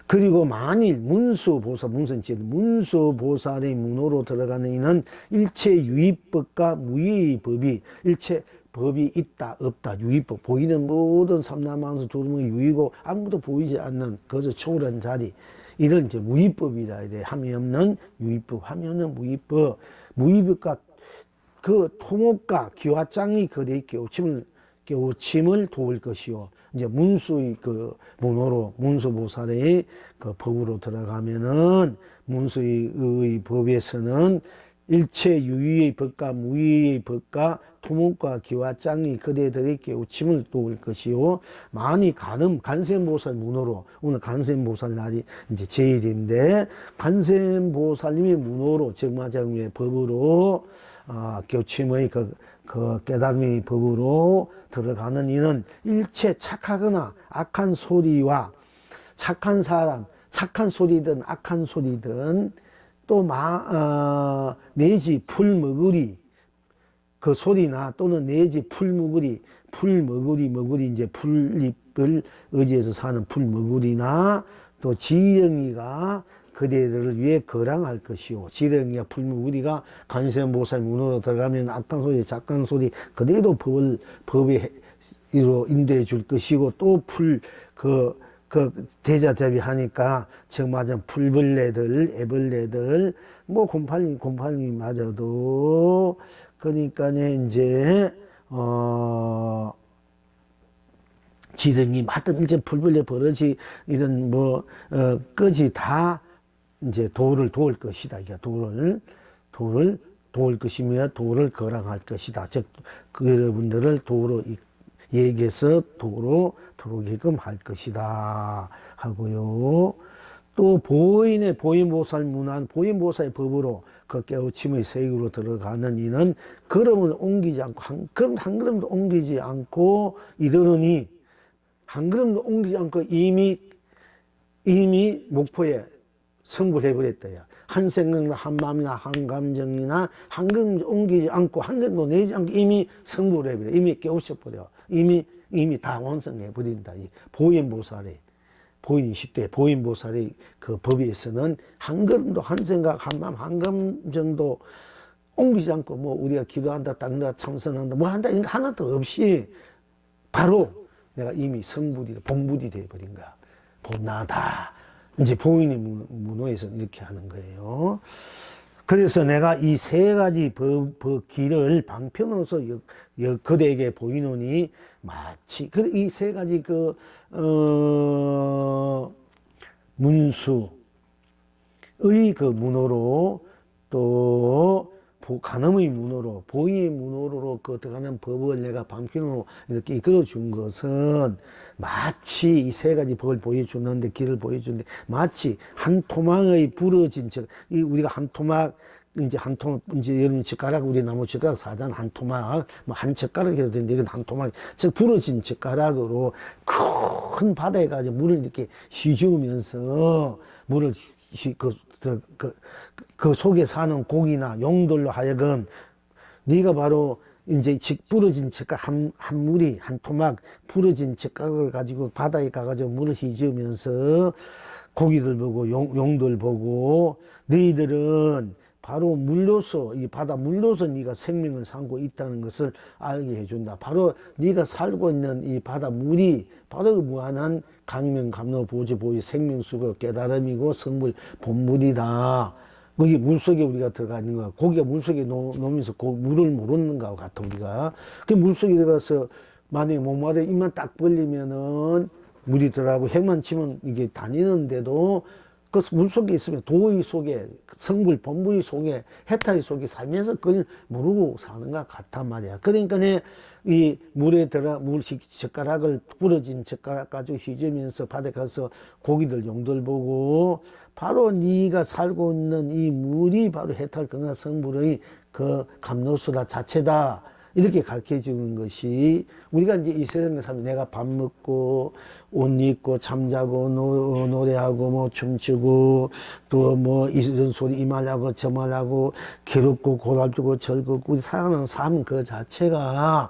그리고 만일 문수보살의 문호로 들어가는 이는 일체 유의법과 무의의 법이, 일체 법이 있다 없다, 유의법, 보이는 모든 삼라만수 두루뭉이 유의고 아무도 보이지 않는 그저 초월한 자리, 이런 이제 무의법이라 해야 돼. 함이 없는 유의법, 함이 없는 무의법. 무의법과 그 토목과 기와장이 거대히 깨우침을 도울 것이요. 이제 문수의 그 문호로, 문수보살의 그 법으로 들어가면은, 문수의 법에서는 일체 유의의 법과 무의의 법과 토목과 기와장이 그대들의 깨우침을 도울 것이요. 만이 간센보살 문호로, 오늘 간센보살 날이 이제 제일인데, 간센보살님의 문호로, 정마장의 법으로, 교침의 그 깨달음의 법으로 들어가는 이는 일체 착하거나 악한 소리와 착한 사람, 착한 소리든 악한 소리든 또 내지 풀먹으리 그 소리나 또는 내지 풀먹으리 이제 풀잎을 의지해서 사는 풀먹으리나 또 지렁이가 그대들을 위해 거랑할 것이요. 지렁이와 풀무구리가 간센보살 문호로 들어가면 악한 소리, 작간 소리 그대로 법에 인도해 줄 것이고, 또 대자대비 하니까 정맞은 풀벌레들, 애벌레들, 뭐 곰팡이마저도, 그러니까 이제 지렁이, 하여튼 이제 풀벌레, 버러지, 이런 끄지 다 이제 도를 도울 것이다. 이게 도를 도울 것이며 도를 거랑할 것이다. 즉, 여러분들을 도로 얘기해서 도로 들어오게끔 할 것이다 하고요. 또 보인보살 문안, 보인보살의 법으로 그 깨우침의 세계로 들어가는 이는 걸음을 옮기지 않고, 한 걸음도 옮기지 않고 이르느니, 한 걸음도 옮기지 않고 이미 목표에 성불 해버렸다야. 한 생각이나 한 마음이나 한 감정이나 한 걸음도 옮기지 않고 한 생각도 내지 않고 이미 성불 해버려. 이미 깨우쳐버려. 이미 다 완성해버린다. 이 보인보살의, 보인 20대 보인보살의 그 법에서는 한 걸음도, 한 생각, 한 마음, 한 감정도 옮기지 않고, 뭐 우리가 기도한다, 닦는다, 참선한다, 뭐 한다, 이런 거 하나도 없이 바로 내가 이미 성불이, 본불이 돼버린 거야. 나다. 이제 보인의 문호에서는 이렇게 하는 거예요. 그래서 내가 이 세 가지 법 길을 방편으로서 그대에게 보이노니, 마치 이 세 가지 문수의 그 문호로, 또 간음의 문호로, 보인의 문호로 들어가는 법을 내가 방편으로 이렇게 이끌어 준 것은, 마치 이 세 가지 법을 보여주는데, 길을 보여주는데, 마치 한 토막의 부러진 우리가 한 토막, 이제 여러분 젓가락, 우리 나무 젓가락 사잖아. 한 토막, 뭐 한 젓가락 해도 되는데, 이건 한 토막, 즉 부러진 젓가락으로 큰 바다에 가서 물을 이렇게 휘저으면서, 물을 그 속에 사는 고기나 용들로 하여금, 네가 바로 이제 부러진 젓가락 한 물이, 한 토막 부러진 젓가락을 가지고 바다에 가가지고 물을 휘저으면서 고기들 보고 용들 보고, 너희들은 바로 물로서, 이 바다 물로서 네가 생명을 삼고 있다는 것을 알게 해준다. 바로 네가 살고 있는 이 바다 물이 바로 무한한 강명, 감로, 보지, 생명수고 깨달음이고 성물, 본물이다. 거기 물속에 우리가 들어가 있는 거야. 고기가 물속에 놓으면서 물을 모르는 거하고 같아, 우리가. 그 물속에 들어가서 만약에 목마르 입만 딱 벌리면은 물이 들어가고, 핵만 치면 이게 다니는데도 그 물 속에 있으면 도의 속에, 성불, 본불의 속에, 해탈의 속에 살면서 그걸 모르고 사는 것 같단 말이야. 그러니까 이 물에 들어, 젓가락을, 부러진 젓가락 가지고 휘저으면서 바다에 가서 고기들 용들 보고, 바로 네가 살고 있는 이 물이 바로 해탈 건강 성불의 그 감로수다 자체다. 이렇게 가르쳐 주는 것이, 우리가 이제 이 세상에 살면 내가 밥 먹고, 옷 입고, 잠자고, 노래하고, 뭐, 춤추고, 또 뭐, 이런 소리 이 말하고, 저 말하고, 괴롭고, 고달프고, 즐겁고, 우리 살아가는 삶 그 자체가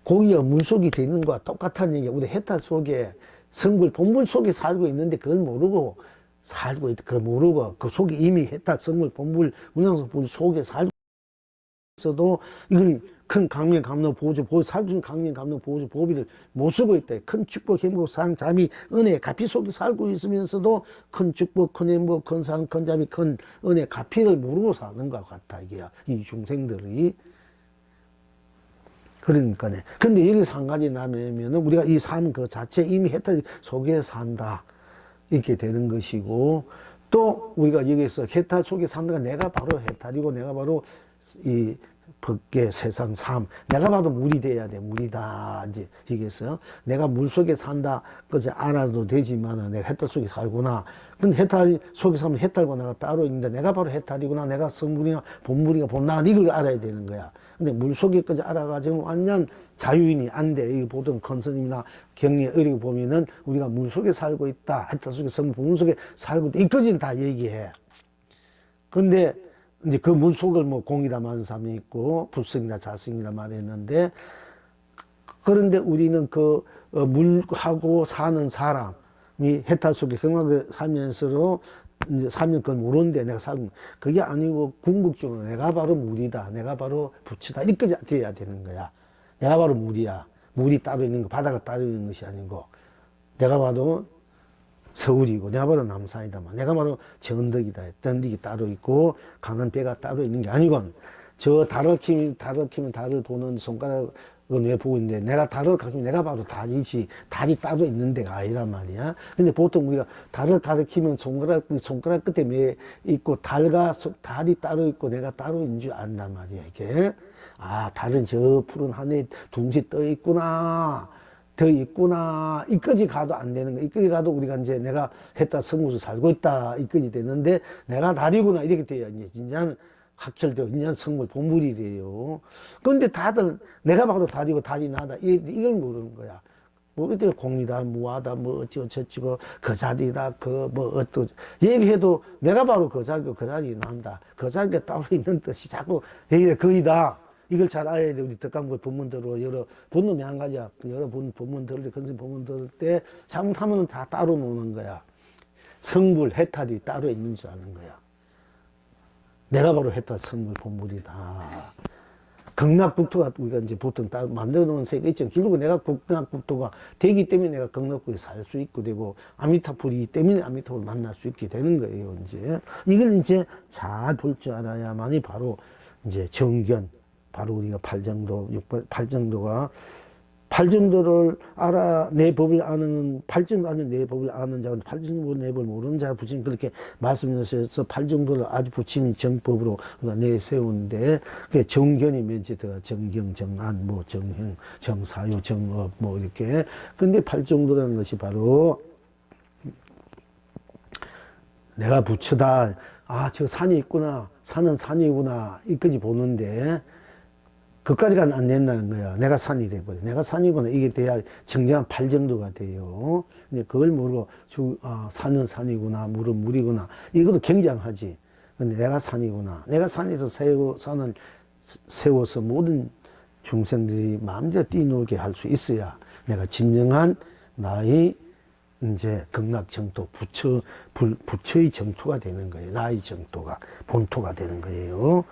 고기가 물속에 돼 있는 거와 똑같은 얘기야. 우리 해탈 속에, 성불, 본불 속에 살고 있는데 그걸 모르고 살고 있다. 그걸 모르고, 그 속에 이미 해탈, 성불, 본불, 문양성불 속에 살고 있어도 이걸 큰 강명 감로 보조 살준 강명 감로 보조 보비를 못 쓰고 있다. 큰 축복 행복 상 자비 은혜 가피 속에 살고 있으면서도 큰 축복 큰 행복 큰 상 큰 자비 큰 은혜 가피를 모르고 사는 것 같다. 이게야 이 중생들이. 그러니까네. 근데 여기서 한 가지 나면은 우리가 이 삶 그 자체 이미 해탈 속에 산다. 이렇게 되는 것이고, 또 우리가 여기서 해탈 속에 산다가 내가 바로 해탈이고 내가 바로 이 법계 세상 삶, 내가 봐도 물이 돼야 돼. 물이다. 이제 여기서 내가 물 속에 산다. 그저 알아도 되지만 내가 해탈 속에 살구나. 근데 해탈 속에 살면 해탈과 내가 따로 있는데 내가 바로 해탈이구나. 내가 성물이나 본물이가 본나. 이걸 알아야 되는 거야. 근데 물 속에까지 알아가지고 완전 자유인이 안 돼. 이 보통 컨스님이나 경례 의리 보면은 우리가 물 속에 살고 있다. 해탈 속에 성물 본물 속에 살고 있다. 이까지는 다 얘기해. 근데 이제 그 물 속을 뭐 공이다 만삼이 있고 불성이다 자성이다 말했는데, 그런데 우리는 그 물하고 사는 사람이 해탈 속에 경락에 살면서 이제 살면 그걸 모르는데 내가 살면 그게 아니고 궁극적으로 내가 바로 물이다. 내가 바로 부처다. 이렇게 돼야 되는 거야. 내가 바로 물이야. 물이 따로 있는 거, 바다가 따로 있는 것이 아니고 내가 봐도 서울이고 내가 바로 남산이다만 내가 바로 전덕이다. 전덕이 따로 있고 강한 배가 따로 있는 게 아니고, 저 달을 키면 달을 보는 손가락은 왜 보고 있는데 내가 달을 가르치면 내가 바로 달이지, 달이 따로 있는 데가 아니란 말이야. 근데 보통 우리가 달을 가르치면 손가락 끝에 매 있고 달이 따로 있고 내가 따로 있는 줄 안단 말이야. 이게 아, 달은 저 푸른 하늘에 둥지 떠 있구나. 더 있구나. 이까지 가도 안 되는 거야. 이까지 가도 우리가 이제 내가 했다 성무서 살고 있다. 이까지 되는데 내가 달이구나. 이렇게 돼야 이제 진짜는 확철되고 인연 성물 본물이 돼요. 그런데 다들 내가 바로 달이고 달이 나다. 이걸 모르는 거야. 뭐 어때 공이다, 무하다, 뭐 어찌고 저찌고 그 자리다, 그 뭐 어떠 얘기해도 내가 바로 그 자리고 그 자리 난다. 그 자리가 따로 있는 뜻이 자꾸 얘기해 거의다. 이걸 잘 알아야 돼. 우리 덕감그 본문들로 여러 본놈이 한 가지야. 여러 본문 들을 때, 컨셉 본문 들을 때 잘못하면 다 따로 노는 거야. 성불, 해탈이 따로 있는 줄 아는 거야. 내가 바로 해탈, 성불, 본물이다. 극락국토가 우리가 이제 보통 따로 만들어 놓은 세계가 있죠. 결국 내가 극락국토가 되기 때문에 내가 극락국에 살 수 있고 되고, 아미타불이기 때문에 아미타불을 만날 수 있게 되는 거예요. 이제 이걸 이제 잘 볼 줄 알아야만이 바로 이제 정견. 바로 우리가 팔정도, 팔정도가, 팔정도를 알아, 내 법을 아는, 팔정도 아는 내 법을 아는 자가, 팔정도 내 법을 모르는 자가 부처님 그렇게 말씀하셔서 팔정도를 아주 부처님이 정법으로 내세우는데, 그게 정견이 면제되어 정경, 정안, 뭐 정행, 정사유, 정업, 뭐 이렇게. 근데 팔정도라는 것이 바로 내가 부처다. 아, 저 산이 있구나. 산은 산이구나. 이까지 보는데, 그까지가 안 된다는 거야. 내가 산이 돼버려. 내가 산이구나. 이게 돼야 정정한 팔정도가 돼요. 근데 그걸 모르고, 산은 산이구나. 물은 물이구나. 이것도 굉장하지. 근데 내가 산이구나. 내가 산에서 산을 세워서 모든 중생들이 마음대로 뛰놀게 할 수 있어야 내가 진정한 나의 이제 극락정토, 부처의 정토가 되는 거예요. 나의 정토가, 본토가 되는 거예요.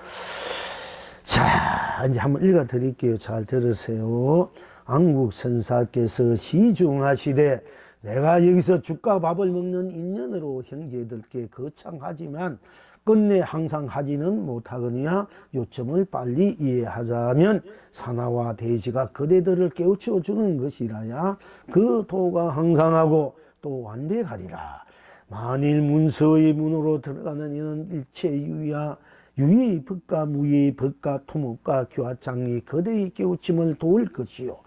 자, 이제 한번 읽어 드릴게요. 잘 들으세요. 앙국선사께서 시중하시되 내가 여기서 죽과 밥을 먹는 인연으로 형제들께 거창하지만 끝내 항상 하지는 못하거니와 요점을 빨리 이해하자면 사나와 대지가 그대들을 깨우쳐 주는 것이라야 그 도가 항상하고 또 완벽하리라. 만일 문서의 문으로 들어가는 이는 일체 유야 유의 법과 무의 법과 토목과 교화장이 그대의 깨우침을 도울 것이요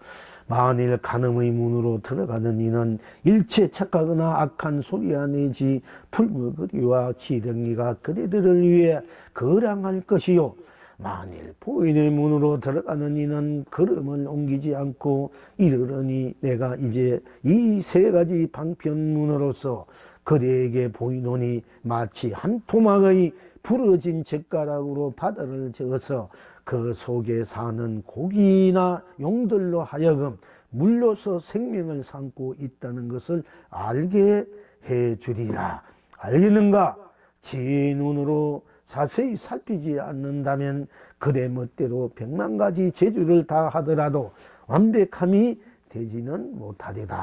만일 간음의 문으로 들어가는 이는 일체 착하거나 악한 소리야 내지 풀무거리와 지덩이가 그대들을 위해 거량할 것이요 만일 보인의 문으로 들어가는 이는 걸음을 옮기지 않고 이르러니 내가 이제 이 세 가지 방편문으로서 그대에게 보이노니 마치 한 토막의 부러진 젓가락으로 바다를 저어서 그 속에 사는 고기나 용들로 하여금 물로서 생명을 삼고 있다는 것을 알게 해 주리라. 알겠는가? 지 눈으로 자세히 살피지 않는다면 그대 멋대로 100만 가지 재주를 다 하더라도 완벽함이 되지는 못하리다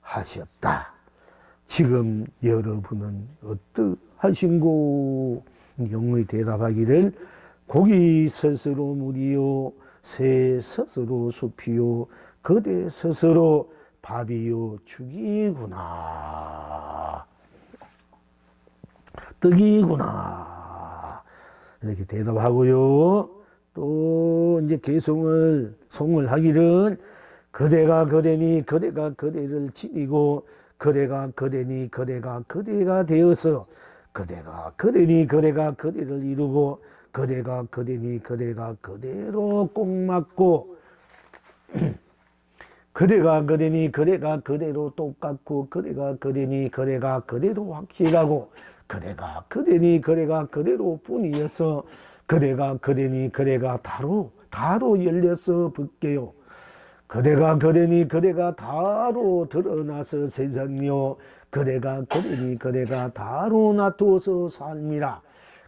하셨다. 지금 여러분은 어떠하신고? 영의 대답하기를 고기 스스로 물이요 새 스스로 숲이요 그대 스스로 밥이요 죽이구나 떡이구나 이렇게 대답하고요. 또 이제 개송을 송을 하기를 그대가 그대니 그대가 그대를 지니고 그대가 그대니 그대가 그대가 되어서 그대가 그대니 그대가 그대를 이루고 그대가 그대니 그대가 그대로 꼭 맞고 그대가 그대니 그대가 그대로 똑같고 그대가 그대니 그대가 그대로 확실하고 그대가 그대니 그대가 그대로 뿐이어서 그대가 그대니 그대가 다로 열려서 벗게요. 그대가 그대니 그대가 다로 드러나서 세상이요 그대가 그대니 그대가 다로 놔두어서 삶이라.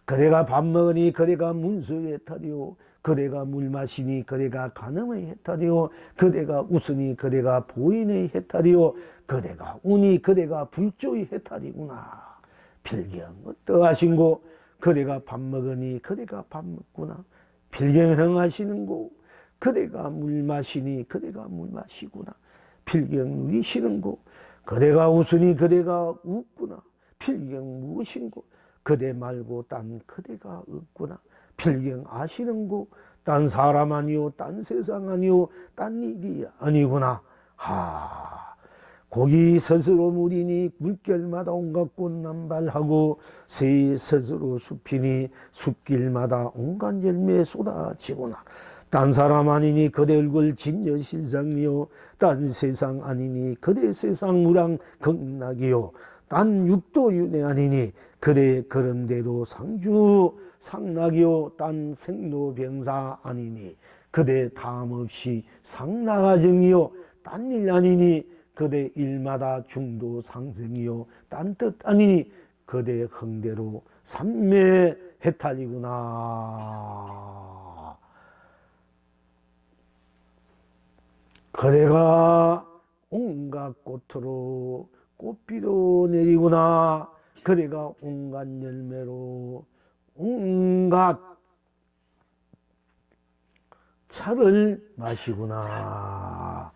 그대가 밥 먹으니 그대가 문수의 해탈이요 그대가 물 마시니 그대가 간음의 해탈이요 그대가 웃으니 그대가 보인의 해탈이요 그대가 우니 그대가 불조의 해탈이구나. 필경 어떠하신고? 그대가 밥 먹으니 그대가 밥 먹구나. 필경 행하시는고? 그대가 물 마시니 그대가 물 마시구나. 필경 누리시는고? 그대가 웃으니 그대가 웃구나. 필경 무엇인고? 그대 말고 딴 그대가 없구나. 필경 아시는고? 딴 사람 아니요 딴 세상 아니요 딴 일이 아니구나. 고기 스스로 물이니 물결마다 온갖 꽃남발하고 새 스스로 숲이니 숲길마다 온갖 열매 쏟아지구나. 딴 사람 아니니 그대 얼굴 진여 실상이요 딴 세상 아니니 그대 세상 무랑 극락이요 딴 육도 윤회 아니니 그대 그런대로 상주 상락이요 딴 생로병사 아니니 그대 다음없이 상락하정이요 딴 일 아니니 그대 일마다 중도 상승이요 딴 뜻 아니니 그대 흥대로 삼매 해탈이구나. 그대가 온갖 꽃으로 꽃비도 내리구나. 그대가 온갖 열매로 온갖 차를 마시구나.